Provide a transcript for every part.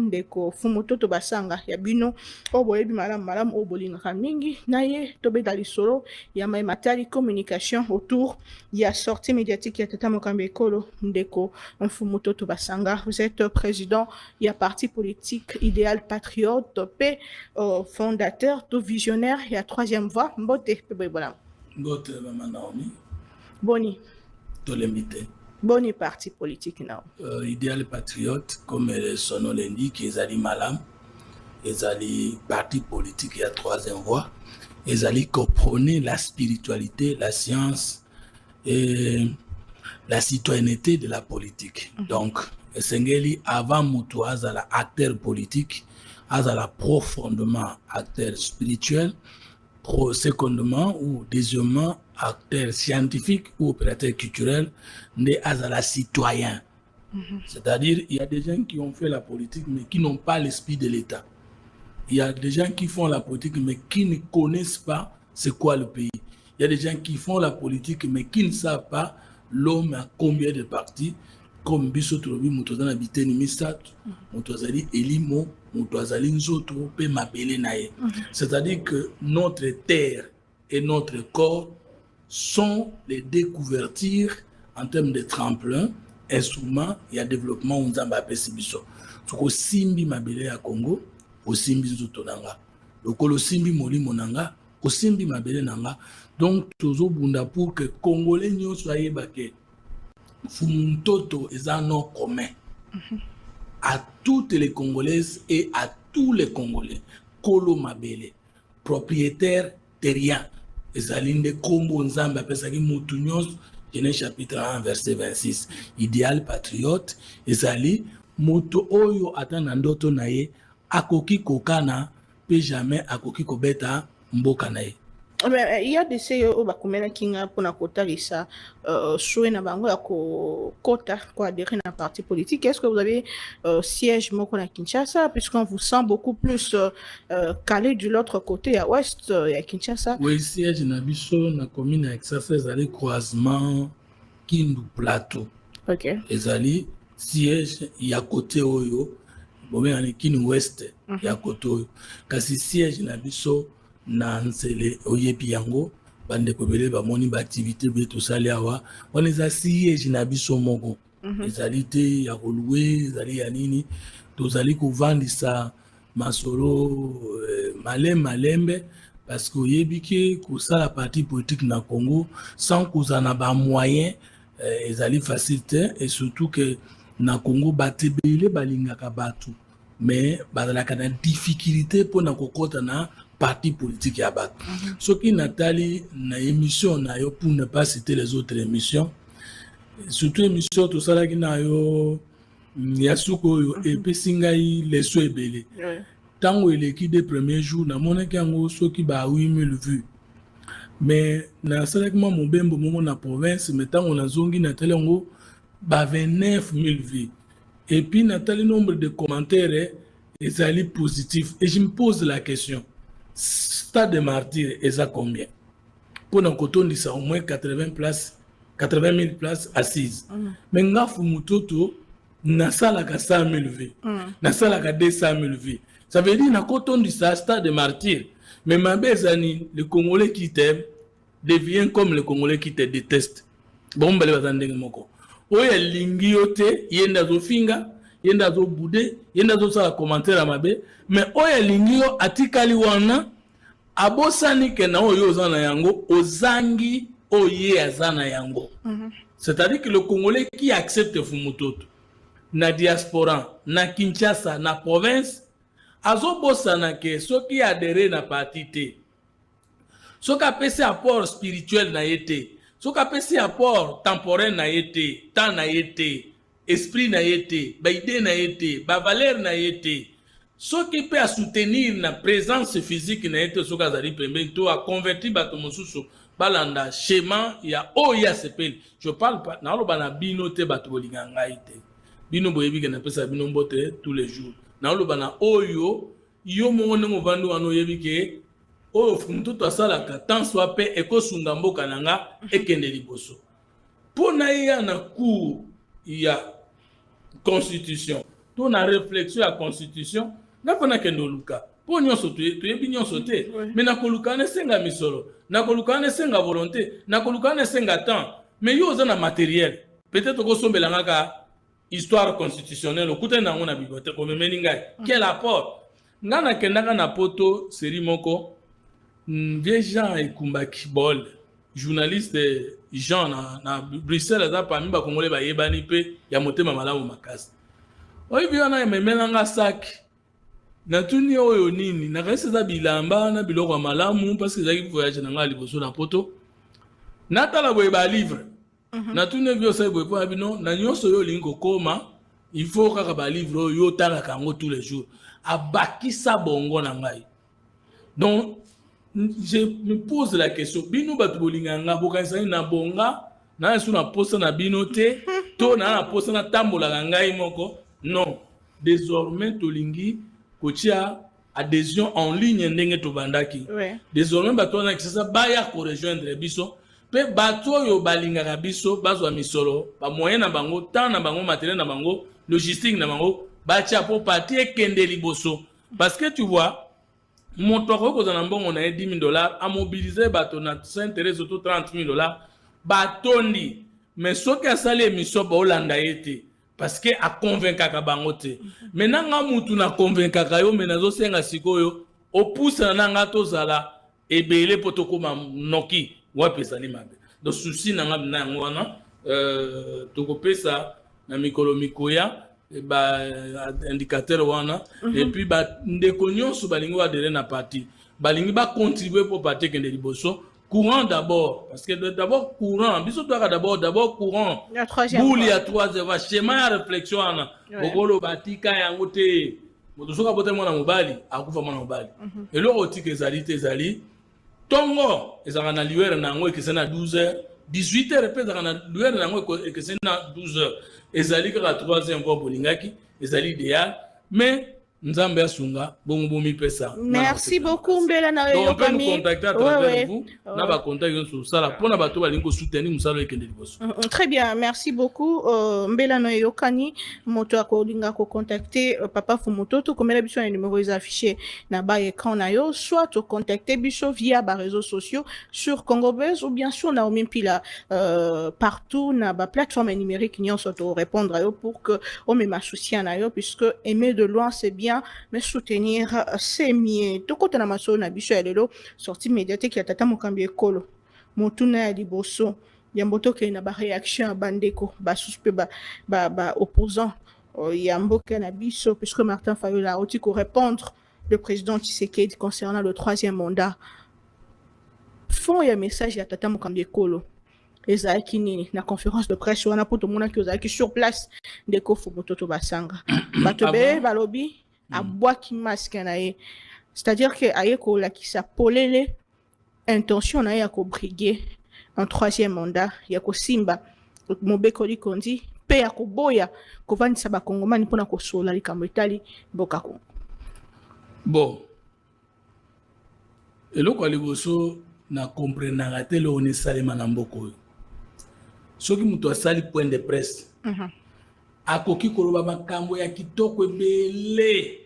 ndeko Fumototo Basanga ya bino oboyebi malamu obolingaka mingi na ye tobeta lisolo ya matali communication autour ya sortie médiatique ya Tata Mokambe Ekolo ndeko Fumototo Basanga. Vous êtes président ya parti politique Idéal Patriote pe fondateur to visionnaire ya troisième voie mbote pe bola mbote Maman Naomi boni tolemite boni parti politique now Idéal Patriote comme son nom l'indique ezali malam ezali parti politique ya troisième voie ezali comprenez la spiritualité la science et la citoyenneté de la politique. Donc esengeli avant mutu azala acteur politique azala profondément acteur spirituel, secondement ou deuxièmement acteur scientifique ou opérateur culturel, né azala citoyen. C'est-à-dire il y a des gens qui ont fait la politique mais qui n'ont pas l'esprit de l'État. Il y a des gens qui font la politique mais qui ne connaissent pas c'est quoi le pays. Il y a des gens qui font la politique mais qui ne savent pas l'homme a combien de partis comme Bissotrobi, Moutozana Biteni Mistat, Moutozali Elimo, Moutozali Nzoto, Pe Mabele Nae. C'est-à-dire que notre terre et notre corps sont les découvertures en termes de tremplin, instruments et à développement Nzamba Pesibiso. Soko Simbi Mabele à Congo, au Simbi Nzoto Nanga. Le Kolo Simbi Moli Monanga, au Simbi Mabele Nanga. Donc, Tozo Bunda pour que Congolais n'y soient baqués. Fumototo est un nom commun à toutes les Congolaises et à tous les Congolais. Kolo Mabele, propriétaire terrien. Ezalinde Kombo Nzamba, Pesaki Moutounios, Genèse chapitre 1, verset 26. Idéal patriote, Ezali, Moto Oyo Atanandoto Naye, Akoki Kokana, pe jamais Akoki Kobeta Mboka Naye. Il y a des CEO bakumela kinga pona kotarisa souhait na bango ya kota kwa adhérer na parti politique. Est-ce que vous avez siège moko na Kinshasa puisqu'on vous sent beaucoup plus calé de l'autre côté à ouest ya Kinshasa? Oui, siège na biso na commune ya Kinshasa ezali croisement Kindu Plateau. OK. Ezali siège ya côté oyo bomé na Kindu Ouest ya côté oyo. Kasi siège na biso na nzele oyebi yango bande kobele ba moni ba activité beto sali awa on eza siège na biso moko ezali te ya kolouer ezali ya nini tozali kovandisa masolo malembe parce que oyebi ke kosala parti politique na Congo sans kozana ba moyen ezali facile et surtout que na Congo batebele balingaka batu mais bazalaka na difficulté pour na kokota na parti politique ya bato. Ce qui Nathalie na émission na yo pour ne pas citer les autres émissions. Surtout émission tout ça là qui na yo yasuko yo et pesingai les so ebele. Tango eleki des premiers jours na mona kango so ki ba 8000 vues. Mais na salakima mobembo momo na province mais tango na zongi na telengo ba 29000 vues. Et puis Nathalie nombre de commentaires est positif et je me pose la question. Stade de martyrs est à combien? Pour nous coton ça au moins 80 000 places assises. Mais nga Fumototo na sala ka 100 000 vues. Na sala ka 200 000 vues. Ça veut dire na coton ça stade de martyrs. Mais ma bezani le Congolais qui t'aime devient comme le Congolais qui te déteste. Bon bale bazandenge moko. Oya lingi yote yenda zo finga yenda zo bude yenda zo sala commentaire à mabe mais oya lingi yo atikali wana abosani ke na oyo zana yango ozangi oye azana yango. C'est-à-dire que le Congolais qui accepte Fumototo na diaspora na Kinshasa na province azo bosana ke soki adhéré na parti te soki apesi apport spirituel na yete soki apesi apport temporel na yete temps na yete esprit na yete ba idée na yete ba valeur na yete soki peut à soutenir na présence physique na yete soki azali pembeni to a convertir bato mosusu balanda schéma ya oya sepeli. Je parle pas na loba na bino te bato bolinga ngai te bino boyebi ke na pesa bino mbote tous les jours na loba na oyo yo mongo ngo vandu wana oyebi ke oyo Fumototo asalaka tant soit pe ekosunga mboka nanga ekende liboso pona ya na cour ya constitution to na réflexion ya constitution nga fana kende oluka po nyonso toyebi nyonso te mais nakoluka na esenga misolo nakoluka na esenga volonté nakoluka na esenga temps mais yo oza na matériel peut-être okosombela ngaka histoire constitutionnelle okutani nango na bibliothèque omemeli ngai quel apport nga nakendaka na poto série moko vie Jean ekumbaki bol journaliste Jean na Bruxelles aza parmi bakongole bayebani mpe ya motema malamu makasi oyebi wana ememelanga saki natuni oyo nini nakasi eza bilamba na biloko ya malamu parce que ezalaki voyage na ngai liboso na poto natala boye balivre natuni ebi osali boye mpo na bino na nyonso oyo olingi kokoma il faut kaka balivre oyo otangaka yango tous les jours abakisa bongo na ngai donc je me pose la question bino bato bolinganga bokanisani na bonga na esu na posa na bino te to na posa na tambolaka ngai moko non désormais tolingi kotia adhésion en ligne ndenge tobandaki désormais bato wana kisasa baya ko rejoindre biso pe bato oyo balingaka biso bazwa misolo ba moyen na bango temps na bango matériel na bango logistique na bango batia po parti ekende liboso parce que tu vois moto akokozala na mbongo na ye $10,000 a mobiliser bato na Saint-Thérèse to $30,000 batondi mais soki asali émission baolanda ye te parce que a convaincaka bango te maintenant nga mutu na convaincaka yo mais nazosenga sikoyo opusana na nga tozala ebele po tokoma noki wapi ezali mabe donc souci na nga na yango wana tokopesa na mikolo mikoya ba indicateur wana et puis ba ndeko nyonso balingi adhérer na parti balingi ba contribuer pour parti kende liboso courant d'abord parce que d'abord courant biso toka d'abord courant bouli ya troisième schéma ya réflexion ana okolo batika yango te moto soka bote mwana mobali akufa mwana mobali eloko otika ezali tongo ezaka na liwere nango ekesena 12h 18h pe ezaka na liwere nango ekesena 12h ezali kaka troisième fois bolingaki ezali idéal mais nzambe asunga bongo bomi pesa merci beaucoup mbela na yo donc on peut nous contacter à travers vous na ba contact yo sur ça pona bato balingo soutenir musalo ekende liboso très bien merci beaucoup mbela na yo kani moto akolinga ko contacter papa Fumoto to komela biso na numéro is affiché na ba écran na yo soit to contacter biso via ba réseaux sociaux sur Congo Buzz ou bien sûr na Omimpila partout na ba plateforme numérique nyonso to répondre à yo pour que on me m'associer na yo puisque aimer de loin c'est bien mais soutenir c'est mieux tokota na maso na biso ya lelo sortie médiatique ya tata mokambi ekolo motuna ya liboso ya mbotoke na ba réaction ya bandeko ba suspect ba opposant ya mboka na biso puisque Martin Fayulu a aussi répondre le président Tshisekedi concernant le 3e mandat fond ya message ya tata mokambi ekolo ezalaki nini na conférence de presse wana po tomona ki ozalaki sur place ndeko Fumoto to basanga bato be balobi abwaki masque na ye c'est-à-dire que aye ko lakisa polele intention na ye ya ko briguer un 3e mandat ya ko simba mobeko likondi pe ya ko boya ko vandisa ba kongomani pona ko sola likambo etali mboka ko bon eloko liboso na comprendre te lo ne salema na mboko soki muto asali point de presse akoki koloba makambo ya kitoko ebele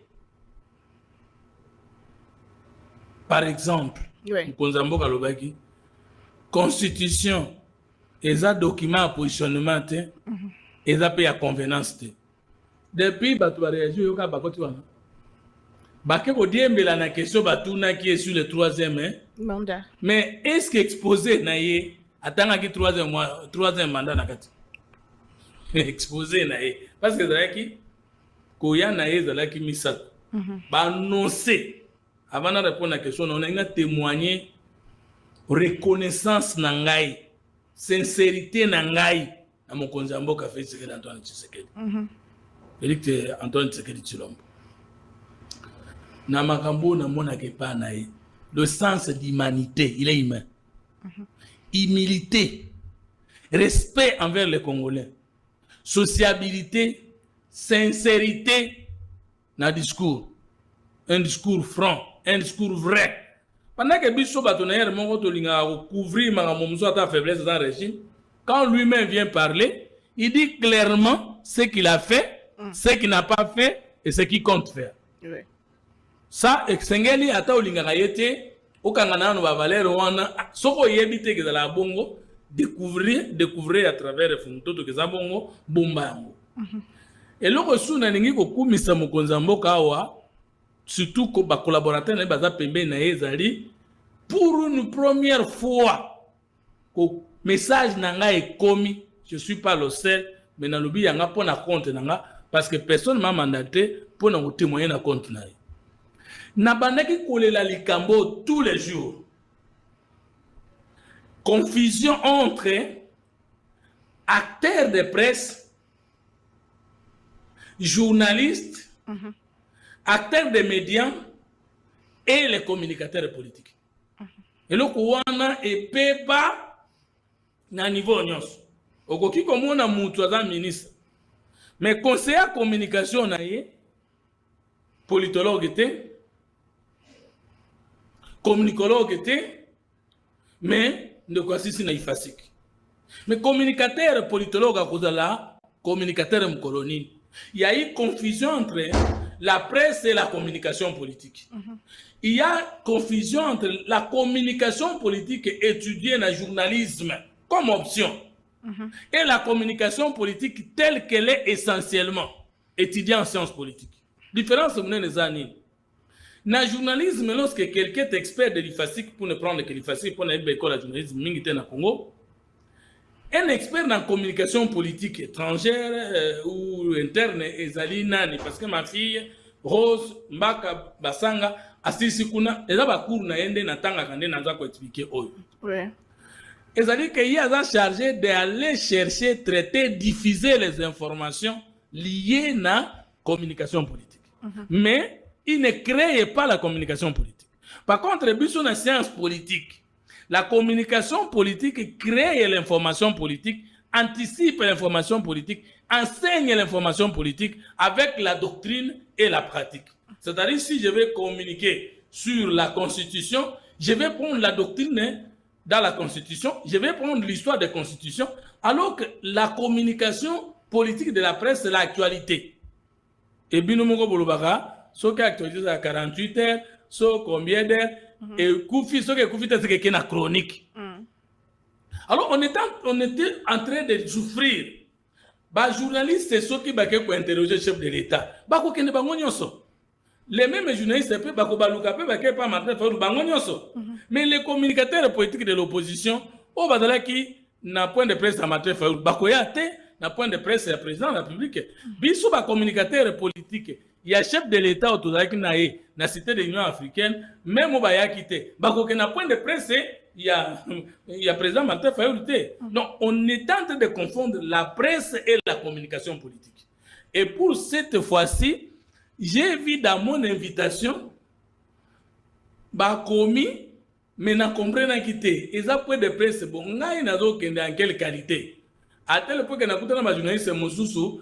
par exemple mokonzi ya mboka alobaki constitution eza document ya positionnement te eza pe ya convenance te depuis bato bareagir oyoka bakoti wana bake kodiembela na question batunaki sur le 3e mandat mais est-ce que exposé na ye atangaki 3e mandat na kati exposé na ye parce que ezalaki koya na ye ezalaki misato baannonce avant de répondre à la question on a témoigné reconnaissance na ngai sincérité na ngai na mokonzi ya mboka Félix Antoine Tshisekedi Félix Antoine Tshisekedi Tshilombo na makambo na monaka epa na ye le sens d'humanité il est humain humilité respect envers les Congolais sociabilité sincérité na discours un discours franc un discours vrai pendant que biso bato na yere moko tolinga couvrir makambo mosusu ata faiblesse dans régime quand lui-même vient parler il dit clairement ce qu'il a fait ce qu'il n'a pas fait et ce qu'il compte faire. Ouais. Ça, Sengeli ata olingaka yete, okangana no ba valeur wana, soko yebite ke la bongo, découvrir à travers le fonto que za bongo bomba yango. Et le reçu na ningi ko kumisa mokonza mboka awa, surtout ko ba collaborateur na baza pembe na ezali pour une première fois ko message nanga e komi, je suis pas le seul, mais na lobi yanga pona compte nanga parce que personne m'a mandaté pour na témoigner na compte na. Na bandaki kolela likambo tous les jours. Confusion entre acteurs de presse, journalistes, acteurs de médias et les communicateurs politiques. Et le kouana et pepa na niveau nyos. Okoki komona mutu aza ministre. Mais conseiller communication na ye politologue te, communicologue était, mais de quoi si na ifasik. Mais communicateur politologue à cause de la communicateur colonie. Il y a eu confusion entre la presse et la communication politique. Il y a confusion entre la communication politique étudiée dans le journalisme comme option et la communication politique telle qu'elle est essentiellement étudiée en sciences politiques. Différence c'est les années. Dans le journalisme, lorsque quelqu'un est expert de l'IFASIC, pour ne prendre que l'IFASIC, pour ne pas école de journalisme, au Congo, un expert dans la communication politique étrangère ou interne, Ezali Nani, parce que ma fille, Rose, Mbaka, Basanga, Assisi Kuna, elle a cours na yende na tanga kande na za ko expliquer oyo. Ouais. Ezali que y a chargé d'aller chercher, traiter, diffuser les informations liées à la communication politique. Mais il ne crée pas la communication politique. Par contre, sur la science politique, la communication politique crée l'information politique, anticipe l'information politique, enseigne l'information politique avec la doctrine et la pratique. C'est-à-dire, si je vais communiquer sur la Constitution, je vais prendre la doctrine dans la Constitution, je vais prendre l'histoire des constitutions, alors que la communication politique de la presse, c'est l'actualité. Et bien, nous avons ce qui est actualisé à 48 heures, ce combien d'heures, et ce qui est Koufi, c'est qu'il y a une chronique. Alors, on était en train de souffrir. Les journalistes, c'est ceux qui ont interrogé le chef de l'État. Les mêmes journalistes, mais les communicateurs politiques de l'opposition, qui n'a point de presse à Martin Fayoul, n'a point de presse à président de la République. Bissou, communicateur politique, il y a chef de l'État autour de la cité de l'Union africaine, même au Bayakité. Bakoke n'a point de presse, il y a président Martin Fayoul. Donc, on est en train de confondre la presse et la communication politique. Et pour cette fois-ci, j'ai vu dans mon invitation, Bakomi, mais n'a compris n'a quitté. Ils ont point de presse, bon, n'a en quelle qualité. À tel point que n'a coûté ma journaliste Moussoussou,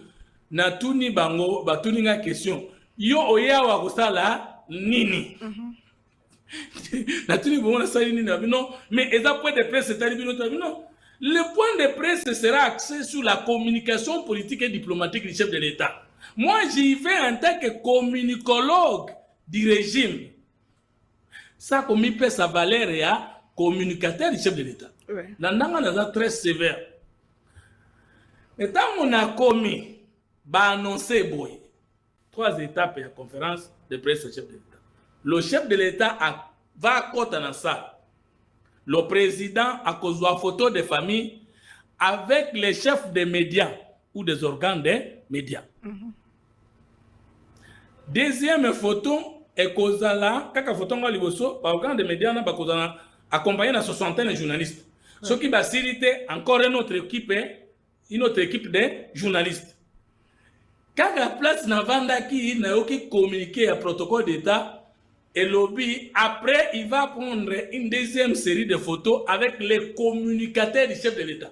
n'a tout ni bango, ba tout ni nga question. Yo oya wa kosala nini. N'a tout ni bango na sali nini non, mais ils ont point de presse, c'est-à-dire non. Le point de presse sera axé sur la communication politique et diplomatique du chef de l'État. Moi, j'y vais en tant que communicologue du régime. Ça, comme il peut sa valeur et à communicateur du chef de l'État. Ouais. L'andanga est très sévère. Et tant qu'on a commis, bah annoncer boy. 3 étapes de la conférence de presse du chef de l'État. Le chef de l'État va à côté dans ça. Le président a causé une photo de famille avec les chefs des médias ou des organes des médias. Deuxième photo est causée là, quand la photo est liboso, par organe des médias, on a accompagné la 60aine de journalistes. Ce qui va faciliter encore une autre équipe de journalistes. Quand la place n'a pas communiqué un protocole d'État, et lobby, après, il va prendre une deuxième série de photos avec les communicateurs du chef de l'État.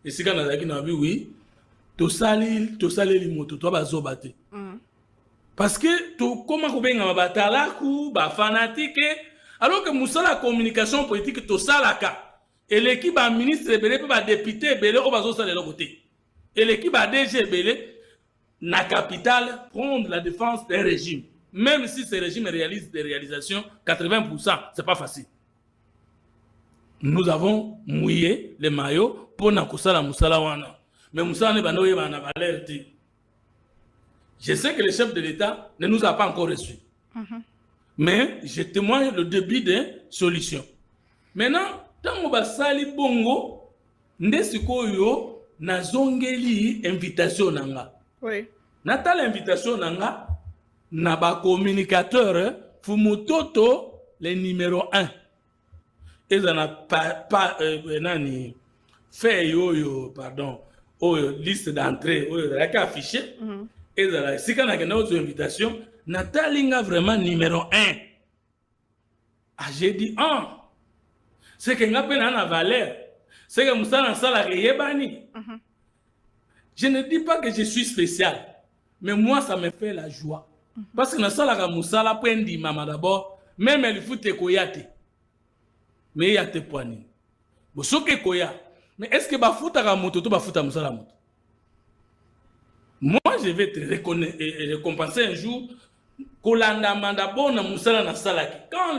Et si quand on a dit oui, tout ça, les motos, toi, vas battre. Parce que tout comment on va battre fanatique, alors que Moussa la communication politique, tout ça là, et l'équipe a ministre belé, pas député belé, on va sur le côté. Et l'équipe a DG belé, la capitale prendre la défense d'un régime. Même si ce régime réalise des réalisations, 80%, c'est pas facile. Nous avons mouillé les maillots pour Nakusala Moussala Wana. Mais Moussala ne banoye bana valeur. Je sais que le chef de l'État ne nous a pas encore reçus. Mais je témoigne le début des solutions. Maintenant, tant que sali bongo, ndesikoyo nazongeli invitation nanga. Oui. Nata l'invitation nanga na ba communicateur fumutoto le numéro 1. Et ça n'a pas nani fait yo pardon liste d'entrée la ka affiché. Et ça si quand on a une invitation Natalinga vraiment numéro 1. Ah, j'ai dit, c'est que n'a pas valeur. C'est que Moussa n'a pas la réébani. Je ne dis pas que je suis spécial, mais moi, ça me fait la joie. Parce que n'a pas Moussa la prendi maman d'abord, même elle faut te koyate. Mais il y a tes poignées. Bon, ce que koya. Mais est-ce que bafuta ka moto, tout bafuta Moussa la moto? Moi, je vais te récompenser un jour. Quand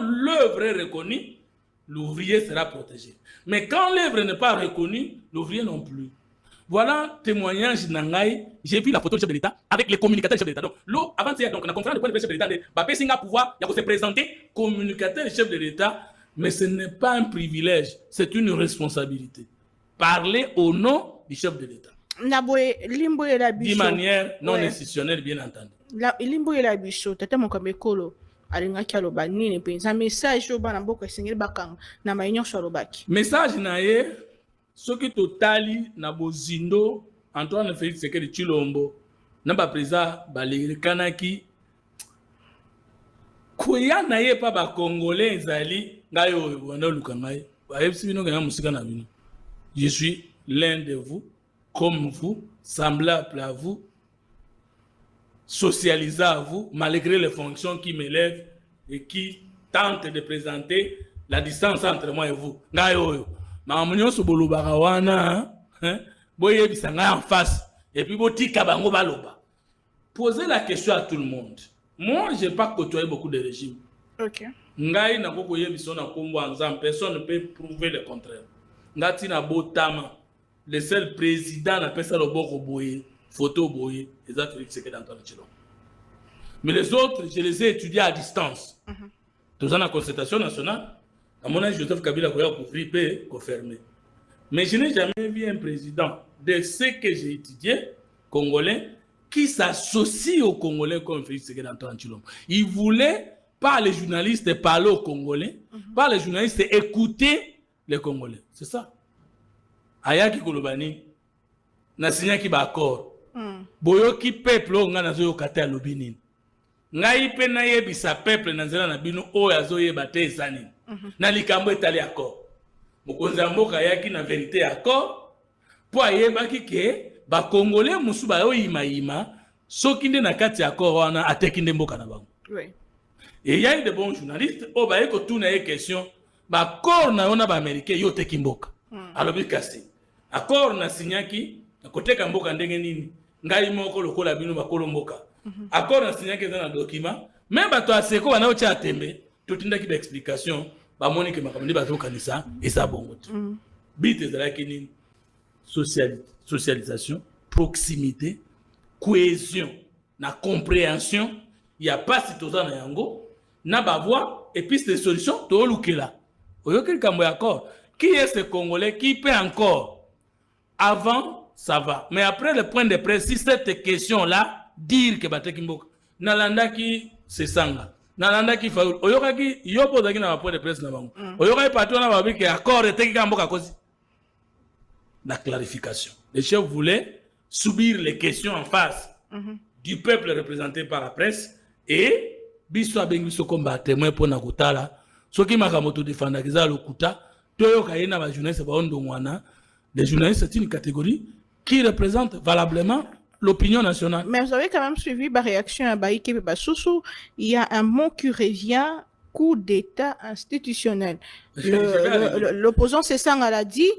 l'œuvre est reconnue, l'ouvrier sera protégé. Mais quand l'œuvre n'est pas reconnue, l'ouvrier non plus. Voilà témoignage Nangaï. J'ai vu la photo du chef de l'État avec les communicateurs du chef de l'État. Donc, avant hier, donc, on a conférence de point de presse du chef de l'État. Bapé Singa pouvoir, il y a se présenter communicateur du chef de l'État, mais ce n'est pas un privilège, c'est une responsabilité. Parler au nom du chef de l'État. D'une manière non institutionnelle, bien entendu. Limbo la biso tata mokambe kolo alingaki aloba nini penza message yo bana boko esengeli bakanga na mayenyo shalobaki message na ye soki totali na bozindo Antoine Félix Tshisekedi Tshilombo na ba président balekanaki koya na ye pa ba congolais ezali ngai oyo bana luka ngai ba yebisi bino ngana musika na bino. Je suis l'un de vous comme vous, semblable à vous, socialisé à vous, malgré les fonctions qui m'élèvent et qui tentent de présenter la distance entre moi et vous. Ngayo, mamunyo sobolo barawana, boye bisanga en face, et puis botika bango baloba. Posez la question à tout le monde. Moi, je n'ai pas côtoyé beaucoup de régimes. Ok. Ngai na koko yebiso na kombo anzam, personne ne peut prouver le contraire. Ngati na botama, le seul président n'a pas ça le boko boye. Photo boye, les autres Félix Tshisekedi Antoine Tshilombo. Mais les autres, je les ai étudiés à distance. Dans la concertation nationale, à mon âge, Joseph Kabila a couvert et confirmé. Mais je n'ai jamais vu un président de ce que j'ai étudié, congolais, qui s'associe aux Congolais comme Félix Tshisekedi Antoine Tshilombo. Il voulait, par les journalistes, parler aux Congolais, par les journalistes, écouter les Congolais. C'est ça. Ayaki Kolobani, na signé qui va accord. Boyoki peuple o ngana zo yokata lobini. Ngai pe na yebisa peuple na nzela na bino o yazo yeba te ezani. Na likambo etali accord. Mokonza mboka yaki na vérité accord. Po ayebaki ke ba congolais musu ba yo yima soki nde na kati accord wana ateki nde mboka na bango. Oui. Et il y a eu de bons journalistes o ba yeko tuna ye question ba accord na yona ba américain yo teki mboka. Alobi kasi. Accord na signaki na koteka mboka ndenge nini ngai moko lokola bino bakolo mboka accord na signaki dans le document même bato aseko bana ocha atembe totindaki ba explication ba moni ke makambo bato kanisa et ça bongo bite ezalaki nini socialisation proximité cohésion na compréhension il y a pas si toza na yango na ba voix et puis des solutions to lukela oyoki kambo accord qui est ce congolais qui peut encore avant ça va. Mais après le point de presse, si cette question-là, dire que Batek Mboka, Nalandaki, c'est Sanga. Nalandaki, Faoul, Oyokaki, Yopodaki na point de presse, Oyokaki, Patou, na Babi, qui accord et Teki Mboka Kosi. La clarification. Les chefs voulaient subir les questions en face du peuple représenté par la presse et Biswa Bengiso combat témoin pour Nakutala. Ce qui m'a ramoto défendre, Kiza Lokuta, Toyoka na ba journaliste ba ondo mwana. Les journalistes, c'est une catégorie qui représente valablement l'opinion nationale. Mais vous avez quand même suivi la réaction à Baïké Bassoussou. Il y a un mot qui revient, coup d'État institutionnel. L'opposant Sessang l'a dit,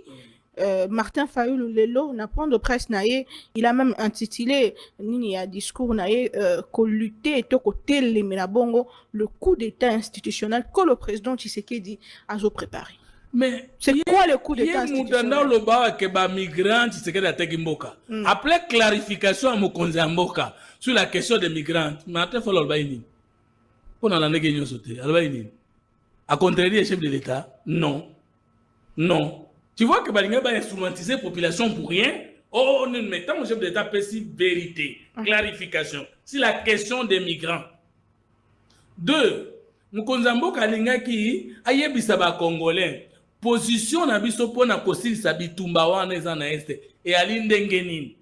Martin Fayulu lelo na point de presse naie, il a même intitulé nini ya discours naie ko lutter to ko telemela bongo le coup d'état institutionnel que le président Tshisekedi a préparé. Mais c'est quoi le coup d'état institutionnel? Le bas que ba migrants Tshisekedi ateki mboka. Après clarification à mokonzi ya mboka sur la question des migrants, Martin Fayulu ba ini. On a la ndenge nyoso te, alba ini. À contrario le chef de l'État, non. Non. Tu vois que Balinga va instrumentiser la population pour rien. Oh, nous mettons au chef d'État précis vérité, clarification. C'est la question des migrants. Deux, nous konzambo kalinga ki ayebisa ba congolais. Position na biso pona kosili sa bitumba wana eza na este et alindenge nini.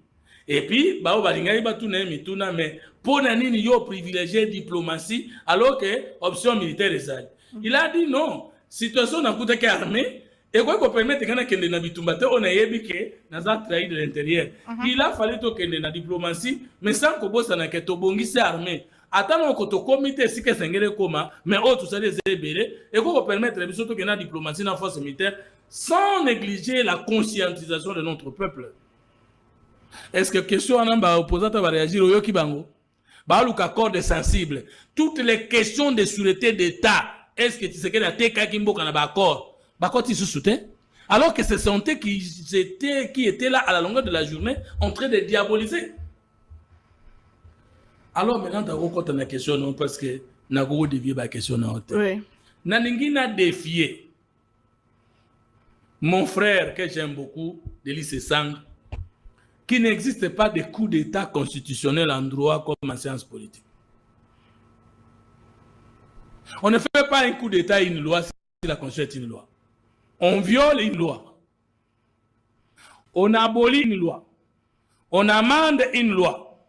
Et puis ba balinga ba tuna mituna mais pona nini yo privilégier diplomatie alors que option militaire ezali. Il a dit non, situation na kutaki armée. Et quoi qu'on permette que kende na bitumba te on a yebi que naza trahi de l'intérieur. Il a fallu to kende na diplomatie mais sans ko bossa na keto bongisi armée. Attends ko to comité si que sengele koma mais autres ça les ebele et quoi qu'on permettre biso to kena diplomatie na force militaire sans négliger la conscientisation de notre peuple. Est-ce que question anamba opposante va réagir au yoki bango? Ba luka corde sensible. Toutes les questions de sûreté d'État, est-ce que tu sais que la teka kimboka na ba accord? Quand ils se soutiennent, alors que ce sont eux qui étaient là à la longueur de la journée en train de diaboliser. Alors maintenant, tu as une question, non, parce que tu as dévié la question. Oui. Naningi n'a défié mon frère, que j'aime beaucoup, Délice Sang, qu'il n'existe pas de coup d'état constitutionnel en droit comme en sciences politiques. On ne fait pas un coup d'état une loi si la constitution est une loi. On viole une loi. On abolit une loi. On amende une loi.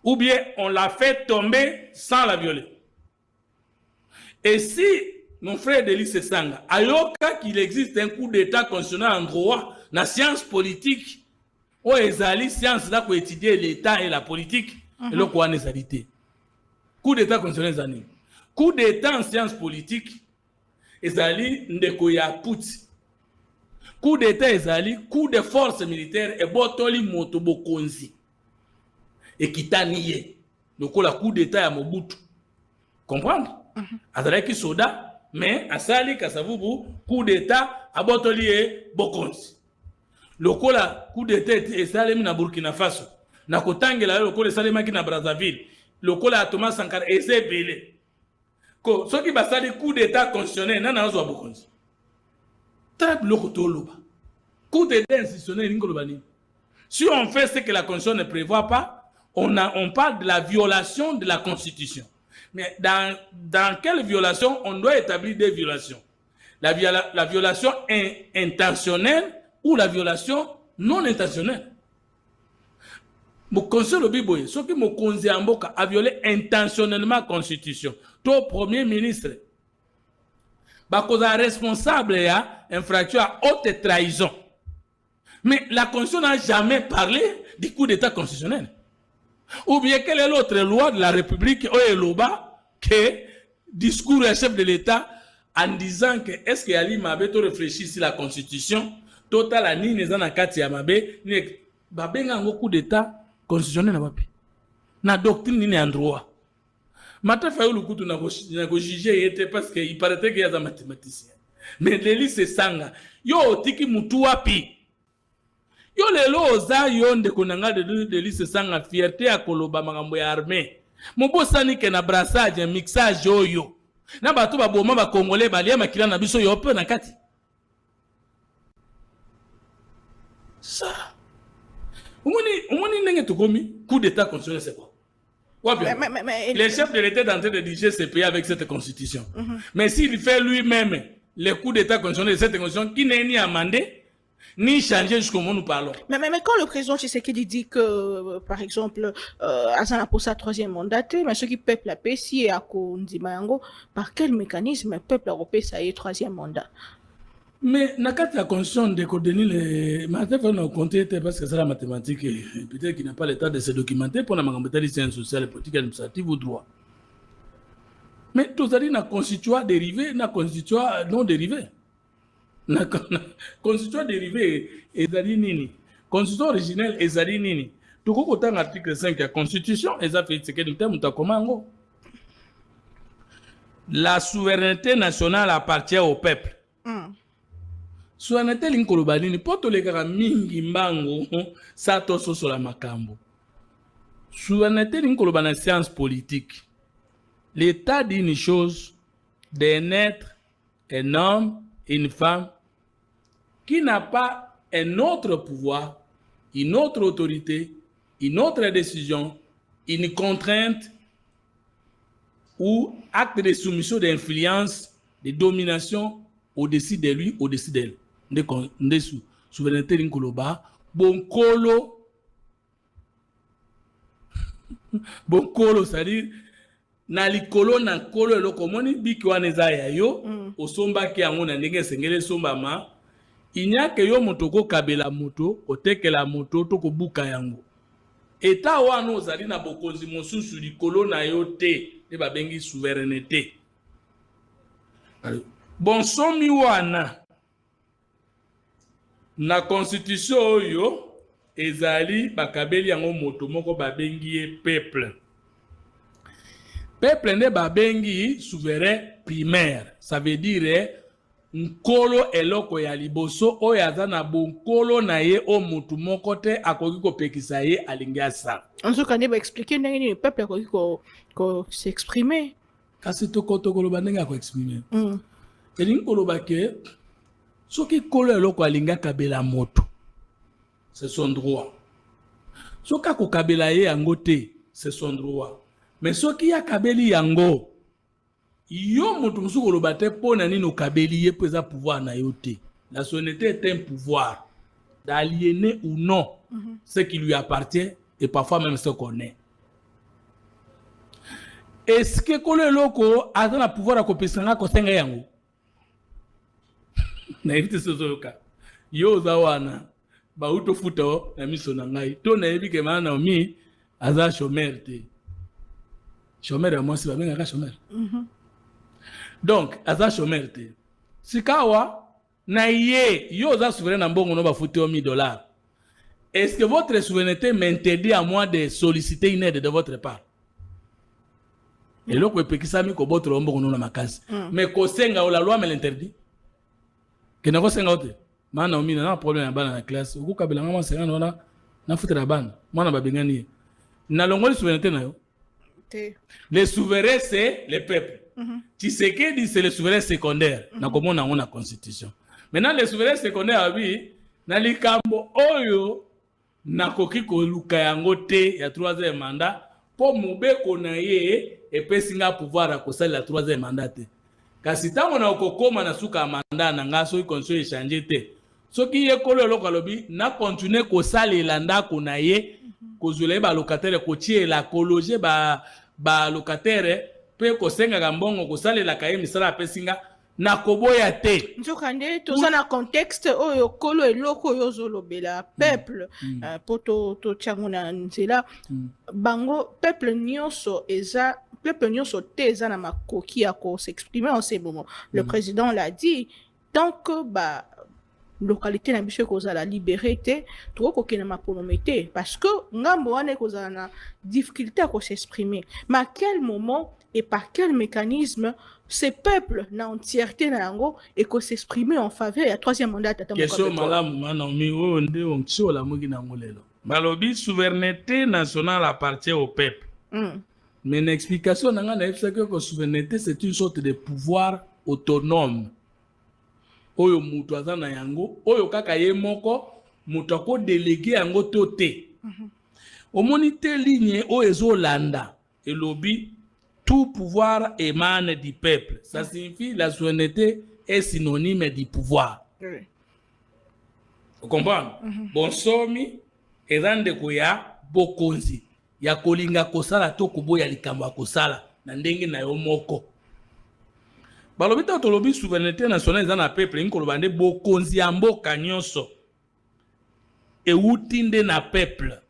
Ou bien on la fait tomber sans la violer. Et si mon frère Délice Sanga, ayoka qu'il existe un coup d'état constitutionnel en droit, la science politique, ou ezali science là pour étudier l'état et la politique, et le quoi n'est coup d'état constitutionnel zani. Coup d'état en science politique, ezali ndeko ya puti. Coup d'état ezali coup de force militaire et botoli moto bokonzi. Et kitaniye. Donc la coup d'état ya Mobutu. Comprendre? Azali ki soda mais asali kasavubu coup d'état a botoli e bokonzi. Lokola coup d'état esalemi na Burkina Faso. Na kotangela lokola esalemi na Brazzaville. Lokola Thomas Sankara ezebele. Ce qui va faire coup d'état constitutionnel, non, non, non, non. Coup d'état institutionnel, si on fait ce que la constitution ne prévoit pas, on parle de la violation de la constitution. Mais dans quelle violation on doit établir des violations? La violation intentionnelle ou la violation non intentionnelle? Mon conseil le biboye, ce qui mon conseil a violé intentionnellement la constitution. Toi, premier ministre, cause responsable à infraction à haute trahison. Mais la Constitution n'a jamais parlé du coup d'état constitutionnel. Ou bien quelle est l'autre loi de la République au Eloba que discours du chef de l'État en disant que est-ce que Ali Mabé to réfléchir sur la Constitution total à ni nezana kati ya Mabé ni babenga ngo coup d'état constitutionnel na wapi na doctrine ni en droit. Martin Fayulu kutu na ko juger était parce que il paraît qu'il y a des mathématiciens. Mais Délice Sanga yo tiki mutu wapi? Yo lelo oza yo ndeko nanga de Délice Sanga fierté ya koloba makambo ya armée. Mobosani ke na brassage mixage oyo. Na bato ba boma ba congolais balia makila na biso yo pe na kati. Ça. Omoni ndenge tukomi coup d'état constitutionnel c'est quoi? Le chef de l'État est en train de diriger ce pays avec cette constitution. Mais s'il fait lui-même le coup d'état constitutionnel de cette constitution qui n'est ni amendé ni changé jusqu'au moment où nous parlons. Mais quand le président Tshisekedi dit que, par exemple, Azana pour sa troisième mandat, mais ceux qui peuplent la paix, si et à Kondimayango, par quel mécanisme le peuple européen ça y est troisième mandat? Mais dans la constitution de Kodeni, les mathématiques ont compté parce que c'est la mathématique et peut-être qu'il n'a pas le temps de se documenter pour la mathématique sciences sociales, politique, administrative ou droit. Mais tout ça dit, n'a constitué dérivé, n'a constitué non dérivé. na constitution dérivé ezali nini, constitution originelle ezali nini. Toko kotanga article 5 ya constitution eza fait que nous muta komango. La souveraineté nationale appartient au peuple. Souveraineté linkoloba nini poto lekaka mingi mbango sato soso la makambo. Souveraineté linkoloba na science politique. L'État dit une chose, d'un être, un homme, une femme, qui n'a pas un autre pouvoir, une autre autorité, une autre décision, une contrainte ou acte de soumission, d'influence, de domination au-dessus de lui, au-dessus d'elle. Ndesu souveraineté linkoloba bonkolo bonkolo, c'est-à-dire na likolo na kolo eloko moni biki wana eza ya yo osombaki yango na ndenge esengeli esombama. Inyake yo moto kokabela moto otekela moto to kobuka yango eta wana ozali na bokonzi mosusu likolo na yo te nde babengi souveraineté. Bonsomi wana na constitution oyo ezali bakabeli yango moto moko babengi ye peuple. Peuple nde babengi souverain primaire. Ça veut dire nkolo eloko ya liboso oyo aza na bonkolo na ye o mutu moko te akoki kopekisa ye alingi asa. Ensuite nde ba expliquer ndenge ni peuple akoki ko s'exprimer. Kasi tokoloba ndenge ako exprimer. Elingi koloba ke soki kolo eloko alingi akabela moto, c'est son droit. Soki akokabela ye yango te, c'est son droit. Mais soki akabeli yango, yo moto musuko koloba te pona nini okabeli ye po eza pouvoir na yo te. La souveraineté est un pouvoir d'aliéner ou non ce qui lui appartient et parfois même ce qu'on est. Est-ce que kolo eloko aza na pouvoir akopesanga kosenga yango? Na evite sozoyoka. Yo za wana ba utofuta na miso na ngai. To na yebi ke mana omi aza chômeur te. Chômeur ya mwasi babengaka chômeur. Donc aza chômeur te. Sikawa na ye yo za souverain na mbongo no bafuti o $1000. Est-ce que votre souveraineté m'interdit à moi de solliciter une aide de votre part? Et loko epekisami ko botre mbongo no na makasi. Mais kosenga o la loi me l'interdit. Que n'a pas 50. Mana omina na problème bana na classe. Uko kabela ngama 50 na futela bana. Mwana babengani. Na longoli souveraineté na yo. Les souverains c'est les peuples. Tshisekedi c'est le souverain secondaire. Na komona on a constitution. Maintenant les souverains secondaires abi na likambo oyo na koki ko luka yango te ya 3e mandat po mobeko na ye epesinga pouvoir a kosala la 3e mandat te. Kasi tango na okokoma na suka manda na ngaso ikonso échanger te. Soki ye kolo eloko alobi na continuer kosalela ndako na ye kozula ba locataire ko tiela kologer ba locataire pe kosenga gambongo kosalela kaye misala pesinga na koboya te. Nzokande toza na contexte oyo kolo eloko oyo zolobela peuple poto to chango na nzela bango peuple nyonso eza peuple nyonso te eza na makoki ya ko s'exprimer en ces moments. Le président l'a dit, tant que ba localité na biso kozala libéré te to kokena maponomete parce que ngambo wana kozala na difficulté à s'exprimer. Mais à quel moment et par quel mécanisme ces peuples na entièreté na yango et ko s'exprimer en faveur ya 3e mandat tata mo. Question malamu mana mi o nde on tsola mogi na ngolelo. Balobi souveraineté nationale appartient au peuple. Mais une explication nanga na efsa que souveraineté c'est une sorte de pouvoir autonome. Oyo mutu aza na yango, oyo kaka ye moko mutu ako délégué yango to te. Omoni te ligne oyo ezolanda elobi tout pouvoir émane du peuple. Ça signifie la souveraineté est synonyme du pouvoir. Vous comprenez? Bonsomi ezande koya bokonzi ya kolinga kosala to koboya likambo akosala na ndenge na yo moko. Balobita tolobi souveraineté nationale eza na peuple nkoloba nde bokonzi ya mboka nyonso euti nde na peuple.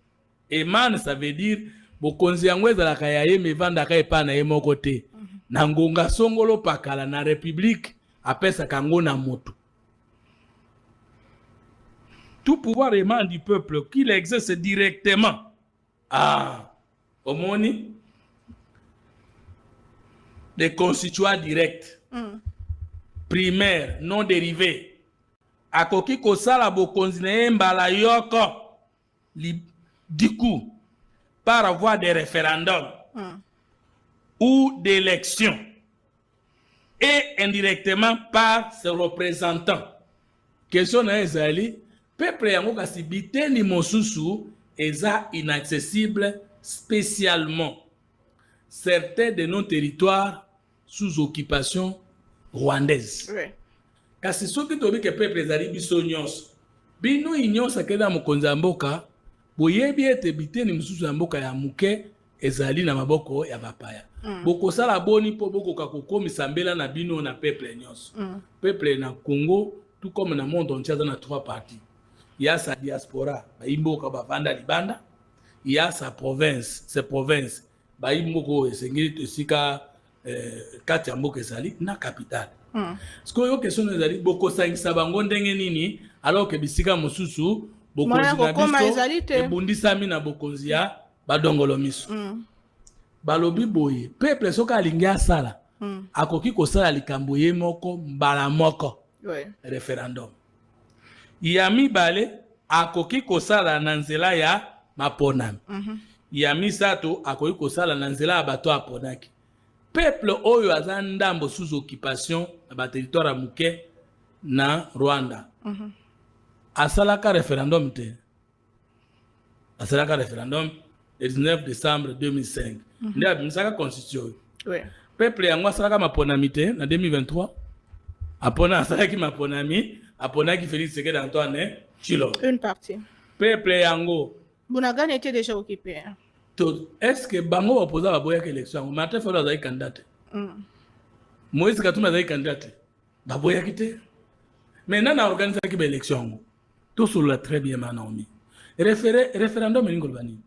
Eman ça veut dire bokonzi yango ezalaka ya ye mevandaka epa na ye moko te. Na ngonga songolo pakala na république apesaka ngo na moto. tout pouvoir émane du peuple qui l'exerce directement. Ah, au moni, des constituants directs, primaires, non dérivés. Akoki kosala bokonzi na ye mbala yoko, du coup, par voie de référendum ou d'élection, et indirectement par ses représentants. Question na ezali, peuple yango kasi biteni mosusu eza inaccessible spécialement certains de nos territoires sous occupation rwandaise. Ouais. Kasi soki tobi ke peuple ezali biso nyonso, bino inyonso akenda mokonzi ya mboka, boyebi ete biteni mosusu ya mboka ya muke ezali na maboko ya bapaya. Bokosala boni po bokoka kokomisa mbela na bino na peuple nyonso. Peuple na Congo, tout comme na monde entier, dans 3 parties. Il y a sa diaspora, baimboka bavanda libanda. Il y a sa province, ses provinces, baimboko esengeli tosika kati ya mboka ezali na capitale. Siko yo question ezali bokosangisa bango ndenge nini alors que bisika mosusu bokonzi na biso ebundisami na bokonzi ya badongolo miso. Balobi boye peuple soka alingi asala akoki kosala likambo ye moko mbala moko. Ouais. Référendum. Ya mibale akoki kosala na nzela ya maponami. Ya misato akoki kosala na nzela ya bato aponaki. Peuple oyo aza ndambo sous occupation na ba territoire muke na Rwanda. Asalaka référendum te. Asalaka référendum le 19 décembre 2005. Nde abimisaka constitution. Ouais. Peuple yango asalaka maponami te na 2023. Apona asalaki maponami, aponaki Félix Tshisekedi Antoine Tshilombo. Une partie. Peuple yango. Bunagana était déjà occupé. Est-ce que bango opposa baboyaka élection? Martin Fayulu azali candidat. Moïse Katumbi azali candidat. Baboyaki te. Maintenant na organisaki ba élection. Tout sur la très bien manomi. Référendum elingi koloba nini?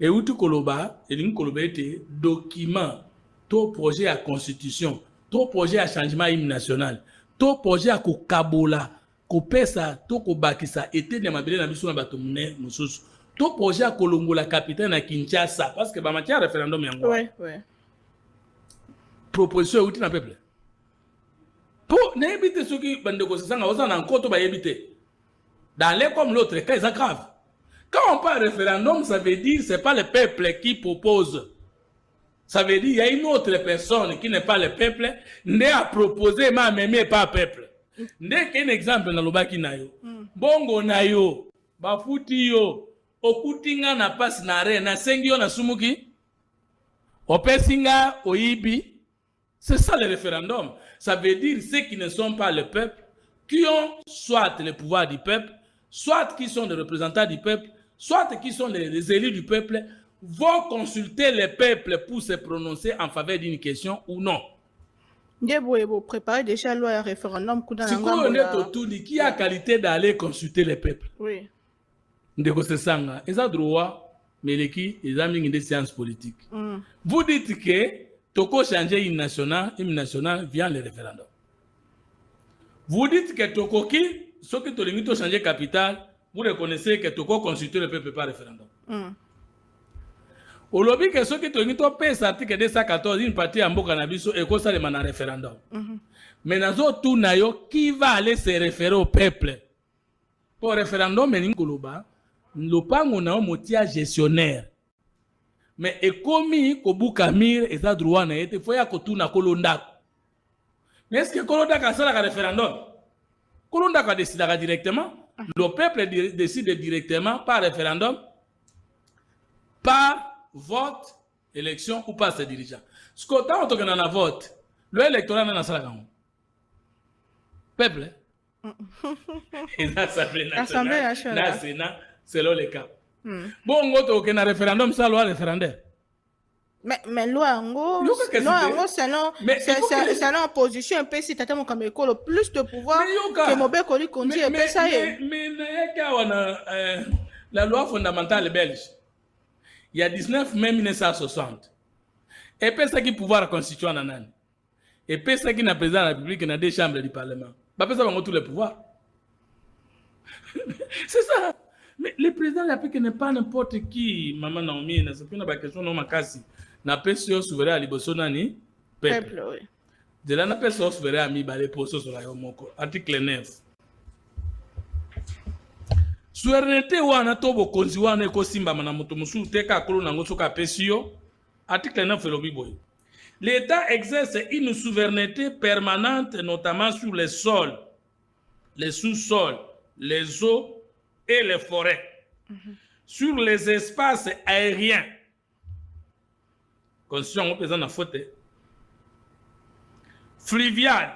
Euti koloba, elingi koloba ete document to projet à constitution, to projet à changement hymne national, to projet à kokabola, kopesa to kobakisa ete na mabele na biso na bato mune mususu. To projet à kolongola capitaine na Kinshasa parce que ba matière référendum yango. Ouais. Proposition euti na peuple. Po na ebite soki bandeko sanga oza na nkoto ba yebite. Dans les comme l'autre cas c'est grave. Quand on parle référendum, ça veut dire c'est pas le peuple qui propose. Ça veut dire il y a une autre personne qui n'est pas le peuple, n'est à proposer mais pas le peuple. N'est qu'un exemple dans le baki na yo. Bongo na yo, bafuti yo, okutinga na passe na re na sengi yo na sumuki. Opesinga oibi. C'est ça le référendum. Ça veut dire ceux qui ne sont pas le peuple, qui ont soit le pouvoir du peuple, soit qui sont les représentants du peuple, soit qui sont les élus du peuple, vont consulter le peuple pour se prononcer en faveur d'une question ou non. Vous préparez déjà la loi à référendum. Qui a qualité d'aller consulter le peuple? Oui. Ndeko Sesanga, ils ont droit, mais ils ont mis des séances politiques. Vous dites que Toko changer une nationale via le référendum. Vous dites que Toko qui, ce que tu limite changer capital, vous reconnaissez que Toko consulter le peuple par référendum. Au lobby que ce que tu limite au article 214, une partie en Boka Nabiso et ça demande un référendum. Mais dans tout nayo, qui va aller se référer au peuple? Pour référendum, mais n'ingoloba, l'opango na motia gestionnaire. Mais ekomi kobuka mir eza droit na yete foya kotuna kolondako. Mais est-ce que kolondaka asala ka référendum? Kolondaka décidera directement. Le peuple décide directement par référendum, par vote, élection ou par ses dirigeants. Ce qu'on a entendu dans la vote, le électorat n'a pas de peuple. Et l'Assemblée nationale, selon les cas. Bon, on a un référendum, ça, loi référendaire. Mais loi en c'est non opposition un peu si t'as mon comme école plus de pouvoir que mon bec oli conduit et puis ça y est. Mais la loi fondamentale belge, il y a 19 mai 1960. Et puis ça qui pouvoir constituant en an. Et puis ça qui n'a président de la République dans des chambres du Parlement. Pas ça va tous les pouvoirs. C'est ça. Mais le président de la République n'est pas n'importe qui, Maman Naomi, c'est pas une question de makasi. Na PCO souverain à liboso nani? Peuple. Oui. De là, na PCO souverain à mi balé poso sur la yomoko. Article 9. Souveraineté wana tobo konzi wana eko simba mana moto musu teka akolo nango soka PCO. Article 9 elobi boy. L'État exerce une souveraineté permanente, notamment sur les sols, les sous-sols, les eaux et les forêts, sur les espaces aériens. Constitution au président faute. Fluvial,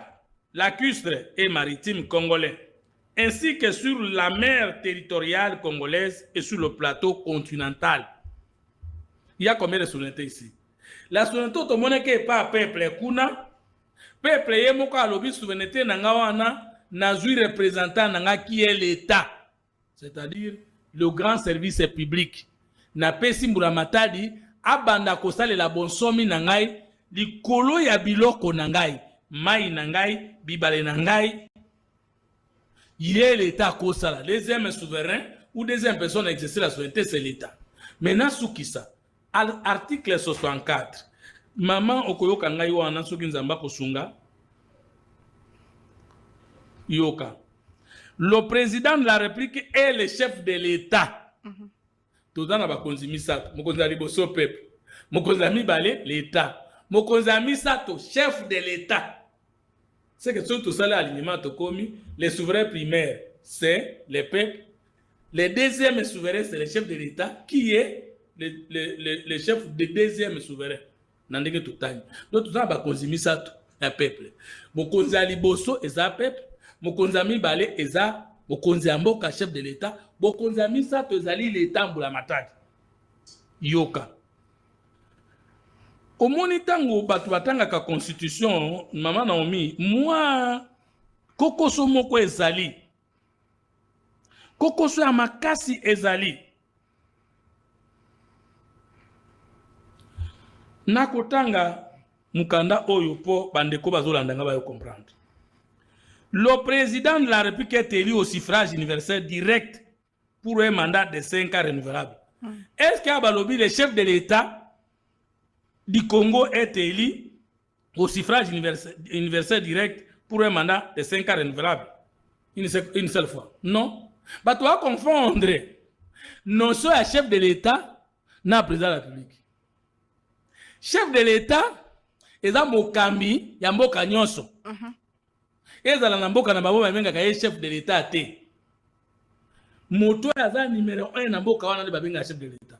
lacustre et maritime congolais, ainsi que sur la mer territoriale congolaise et sur le plateau continental. Il y a combien de souverainetés ici? La souveraineté tout le monde qui est pas peuple kuna peuple yemoko alobi souveraineté nanga wana nazui représentant nanga qui est l'État, c'est-à-dire le grand service public. Na pesi mbula matadi abanda kosale la bonsomi nangai likolo ya biloko nangai mai nangai bibale nangai yé l'État kosala. Deuxième souverain ou deuxième personne à exercer la souveraineté c'est l'État. Maintenant soukisa article 64. Maman okoyoka ngai wana soki nzamba kosunga yoka. Le président de la République est le chef de l'État. Tout dans la bakonzi misato, mokonzi liboso peuple. Mokonzi mibale l'État. Mokonzi misato chef de l'État. C'est que tout ça là alignement to komi les souverains primaires c'est le peuple. Le deuxième souverain c'est le chef de l'État qui est le chef de deuxième souverain. Nandenge tutani. Donc tout ça bakonzi misato un peuple. Mokonzi liboso eza peuple. Mokonzi mibale eza mokonzi mboka chef de l'État. Mokonzi misato ezali l'État mbula matadi. Yoka. Omoni tango batu batanga ka constitution Maman Naomi moi kokoso moko ezali. Kokoso ya makasi ezali. Nakotanga mukanda oyo po bandeko bazolanda nga bayo comprendre. Le président de la République est élu au suffrage universel direct pour un mandat de 5 ans renouvelable. Est-ce qu'Abalobi, le chef de l'État du Congo, est élu au suffrage universel direct pour un mandat de 5 ans renouvelable? Une seule fois. Non. Bah, tu vas confondre. Non, soit chef de l'État, n'a président de la République. Chef de l'État, eza mokambi ya mboka nyonso. Ezala na mboka na babo bamenga ka chef de l'État te. Moto aza numéro 1 na mboka wana babenga chef de l'État.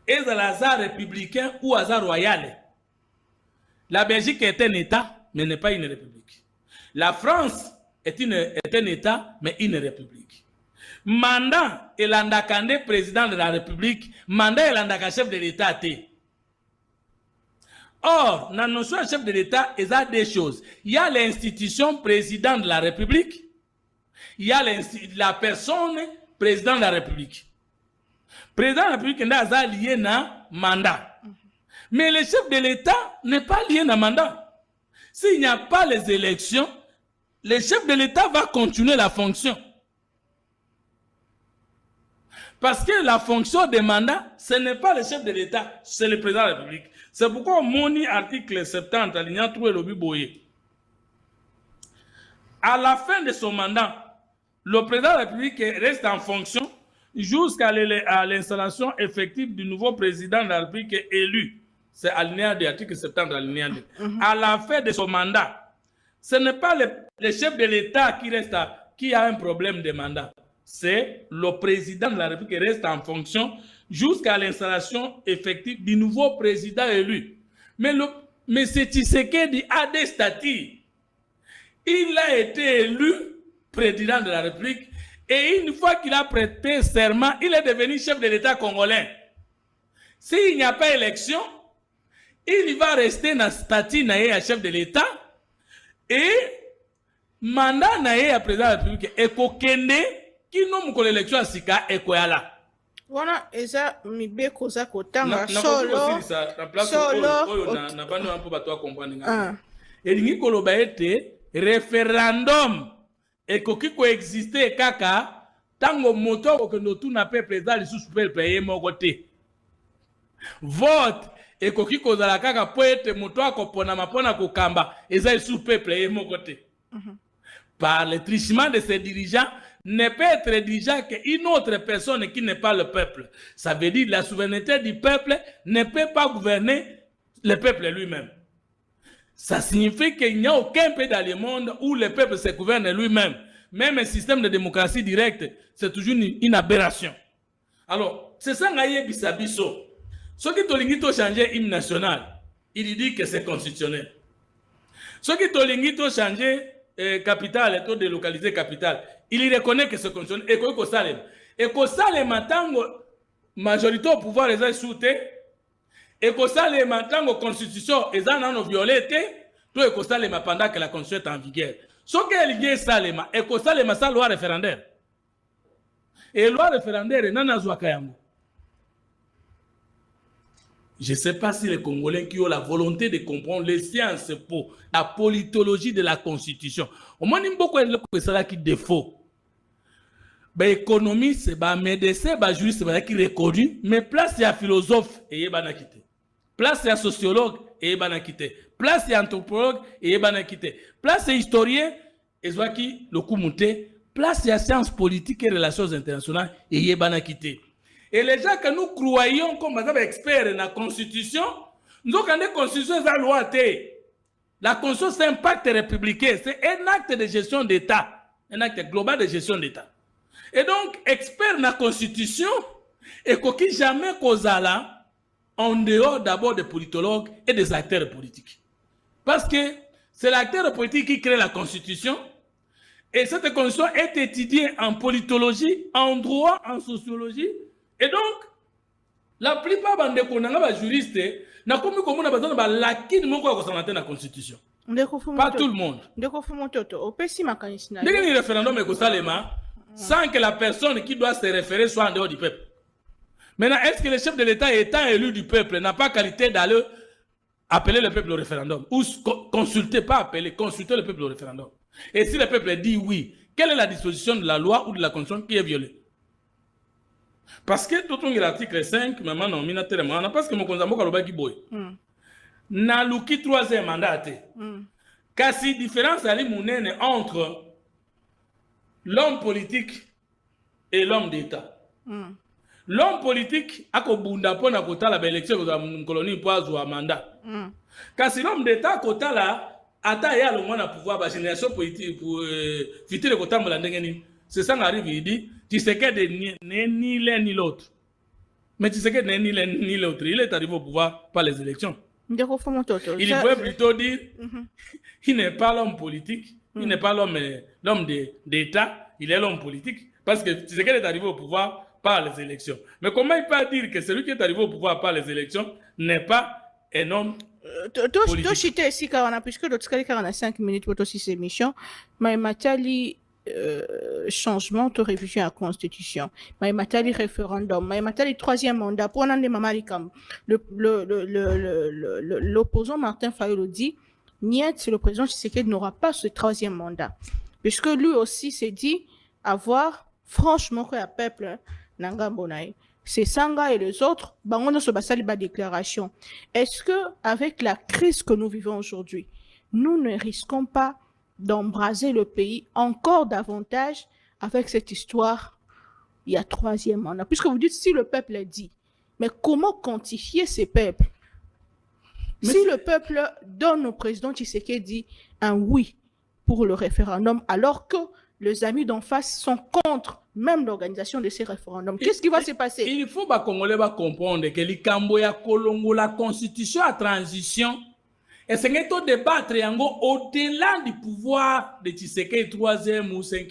Ezala za républicain ou aza royal. La Belgique est un État mais n'est pas une république. La France est un État mais une république. Mandat elandakande président de la République, mandat elandaka chef de l'État te. Or, dans la notion de chef de l'État, il y a des choses. Il y a l'institution président de la République. Il y a la personne président de la République. Président de la République est lié à un mandat. Mais le chef de l'État n'est pas lié à un mandat. S'il n'y a pas les élections, le chef de l'État va continuer la fonction. Parce que la fonction des mandats, ce n'est pas le chef de l'État, c'est le président de la République. C'est pourquoi mon article 70, alinéa 3 le Biboye. À la fin de son mandat, le président de la République reste en fonction jusqu'à l'installation effective du nouveau président de la République élu. C'est alinéa de l'article 70, alinéa 2. À la fin de son mandat, ce n'est pas le chef de l'État qui a un problème de mandat. C'est le président de la République qui reste en fonction jusqu'à l'installation effective du nouveau président élu. Mais c'est Tshisekedi a des statuts. Il a été élu président de la République et une fois qu'il a prêté serment, il est devenu chef de l'État congolais. S'il n'y a pas élection, il va rester dans le statut de chef de l'État et mandat de président de la République et kokende qui nomme que l'élection à Sika et Koyala. Voilà, eza mibe koza kotanga solo na bano un peu bato comprendre nga. Et l'ingi koloba ete référendum ekoki koexiste kaka tango moto okende otuna peuple eza lisusu peuple ye moko te. Vote ekoki kozala kaka po ete moto akoponama mpona kokamba eza lisusu peuple ye moko te. Par le trichement de ses dirigeants, ne peut être dirigeant qu'une autre personne qui n'est pas le peuple. Ça veut dire que la souveraineté du peuple ne peut pas gouverner le peuple lui-même. Ça signifie qu'il n'y a aucun pays dans le monde où le peuple se gouverne lui-même. Même un système de démocratie directe, c'est toujours une aberration. Alors, c'est ça que Bisabiso. Ce qui t'a changé l'hymne national, il dit que c'est constitutionnel. Ce qui t'a changé capital, et délocaliser capital, il reconnaît que c'est constitutionnel. Et que Salem. Et que Salem, tango majorité au pouvoir, les a sauté. Et que Salem, tango constitution, les a non violé. Tout et que Salem, pendant que la constitution est en vigueur. Ce qui est lié Salem, et que Salem, sa loi référendaire. Et loi référendaire, non, non, non, je ne sais pas si les Congolais qui ont la volonté de comprendre les sciences pour la politologie de la Constitution. Au moins, il y a beaucoup de gens qui défaut. Les économistes, les médecins, les juristes qui sont reconnus, mais place à philosophe et ils sont quittés. Place à sociologue et ils sont quittés. Place à anthropologue et ils sont quittés. Place à historien et ils sont qui le coup monté. Place à sciences politiques et relations internationales et ils sont quittés. Et les gens que nous croyons comme experts dans la Constitution, nous avons une Constitution, c'est la loi. La Constitution, c'est un pacte républicain, c'est un acte de gestion d'État, un acte global de gestion d'État. Et donc, experts dans la Constitution, et qui jamais causent là, en dehors d'abord des politologues et des acteurs politiques. Parce que c'est l'acteur politique qui crée la Constitution, et cette Constitution est étudiée en politologie, en droit, en sociologie. Et donc, la plupart des juristes, n'a comme on a besoin de la qui nous concerne la Constitution. Pas tout le monde. Dès que le référendum est salema, sans que la personne qui doit se référer soit en dehors du peuple. Maintenant, est-ce que le chef de l'État étant élu du peuple n'a pas qualité d'aller appeler le peuple au référendum? Ou consulter, pas appeler, consulter le peuple au référendum? Et si le peuple dit oui, quelle est la disposition de la loi ou de la Constitution qui est violée? Parce que tout l'article 5, maman non mina tellement parce que mon konzambo kaloba ki boy. Na luki troisième mandat. Kasi différence ali munene entre l'homme politique et l'homme d'État. L'homme politique a kobunda pona kotala ba élection za colonie poazo a mandat. Kasi l'homme d'État kotala ata ya lo mwana pouvoir ba génération politique pour fitir kotambola ndenge nini. C'est ça qui arrive, il dit, tu sais que ni l'un ni l'autre. Mais tu sais que ni l'un ni l'autre. Il est arrivé au pouvoir par les élections. Il pourrait plutôt dire, il n'est pas l'homme politique, il n'est pas l'homme d'État, il est l'homme politique. Parce que tu sais qu'il est arrivé au pouvoir par les élections. Mais comment il peut dire que celui qui est arrivé au pouvoir par les élections n'est pas un homme politique? Puisque d'autres 45 minutes pour cette émission, mais Mathiali changement de révision à la Constitution. Mais matali référendum, mais matali troisième mandat. Pour en mamarikam, l'opposant Martin Fayolo dit, niet, le président Tshisekedi n'aura pas ce troisième mandat, puisque lui aussi s'est dit avoir franchement que le peuple Nangambonaï. C'est Sanga et les autres, on se basa la déclaration. Est-ce que avec la crise que nous vivons aujourd'hui, nous ne risquons pas d'embraser le pays encore davantage avec cette histoire, il y a troisième mandat. Puisque vous dites, si le peuple est dit, mais comment quantifier ces peuples? Mais si le peuple donne au président Tshisekedi un oui pour le référendum, alors que les amis d'en face sont contre même l'organisation de ces référendums, qu'est-ce qui va se passer? Il faut que les Congolais comprendre que la constitution à transition, et c'est que tout débattre au-delà du pouvoir de Tshisekedi 3e ou 5e.